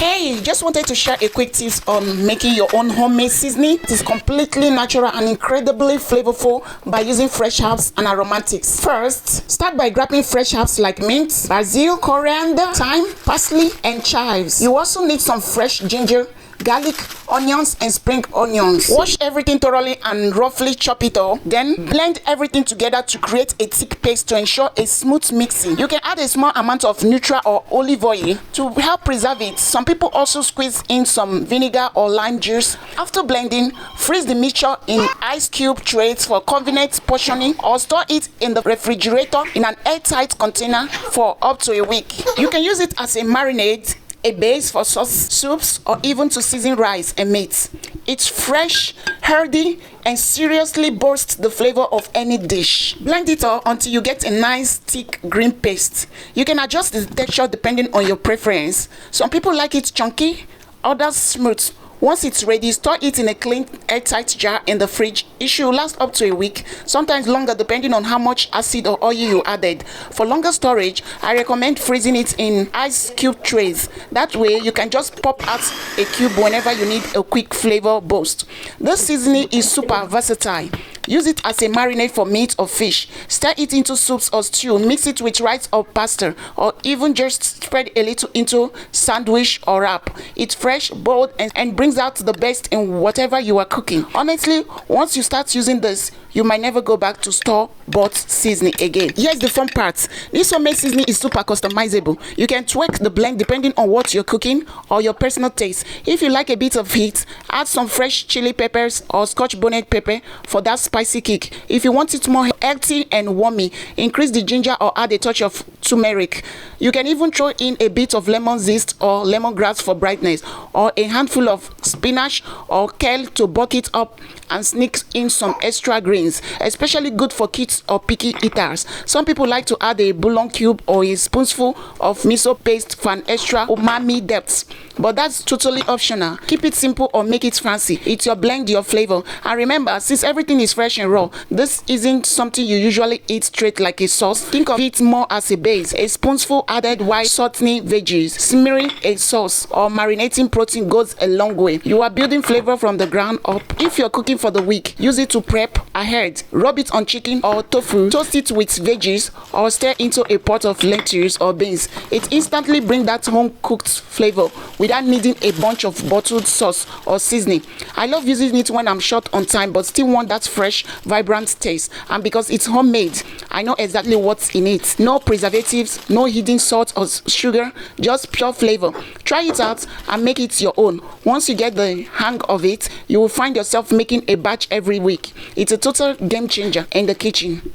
Hey, just wanted to share a quick tips on making your own homemade seasoning. It is completely natural and incredibly flavorful by using fresh herbs and aromatics. First, start by grabbing fresh herbs like mint, basil, coriander, thyme, parsley, and chives. You also need some fresh ginger, garlic, onions, and spring onions. Wash everything thoroughly and roughly chop it all. Then blend everything together to create a thick paste to ensure a smooth mixing. You can add a small amount of neutral or olive oil to help preserve it. Some people also squeeze in some vinegar or lime juice. After blending, freeze the mixture in ice cube trays for convenient portioning, or store it in the refrigerator in an airtight container for up to a week. You can use it as a marinade, a base for sauce, soups, or even to season rice and meat. It's fresh, hearty, and seriously boasts the flavor of any dish. Blend it all until you get a nice thick green paste. You can adjust the texture depending on your preference. Some people like it chunky, others smooth. Once it's ready, store it in a clean, airtight jar in the fridge. It should last up to a week, sometimes longer depending on how much acid or oil you added. For longer storage, I recommend freezing it in ice cube trays. That way, you can just pop out a cube whenever you need a quick flavor boost. This seasoning is super versatile. Use it as a marinade for meat or fish. Stir it into soups or stew. Mix it with rice or pasta, or even just spread a little into sandwich or wrap. It's fresh, bold, and brings out the best in whatever you are cooking. Honestly, once you start using this, you might never go back to store-bought seasoning again. Here's the fun part. This homemade seasoning is super customizable. You can tweak the blend depending on what you're cooking or your personal taste. If you like a bit of heat, add some fresh chili peppers or scotch bonnet pepper for that spicy kick. If you want it more healthy and warmy, increase the ginger or add a touch of turmeric. You can even throw in a bit of lemon zest or lemongrass for brightness, or a handful of spinach or kale to bulk it up and sneak in some extra greens, especially good for kids or picky eaters. Some people like to add a bouillon cube or a spoonful of miso paste for an extra umami depth, but that's totally optional. Keep it simple or make it fancy. It's your blend, your flavor. And remember, since everything is fresh and raw, this isn't something you usually eat straight like a sauce. Think of it more as a base. A spoonful added while sauteing veggies, smearing a sauce, or marinating protein goes a long way. You are building flavor from the ground up. If you're cooking for the week, use it to prep ahead. Rub it on chicken or tofu, toast it with veggies, or stir into a pot of lentils or beans. It instantly brings that home cooked flavor without needing a bunch of bottled sauce or seasoning. I love using it when I'm short on time but still want that fresh, vibrant taste. And because it's homemade, I know exactly what's in it. No preservatives, no hidden salt or sugar, just pure flavor. Try it out and make it your own. Once you get the hang of it, you will find yourself making a batch every week. It's a total game changer in the kitchen.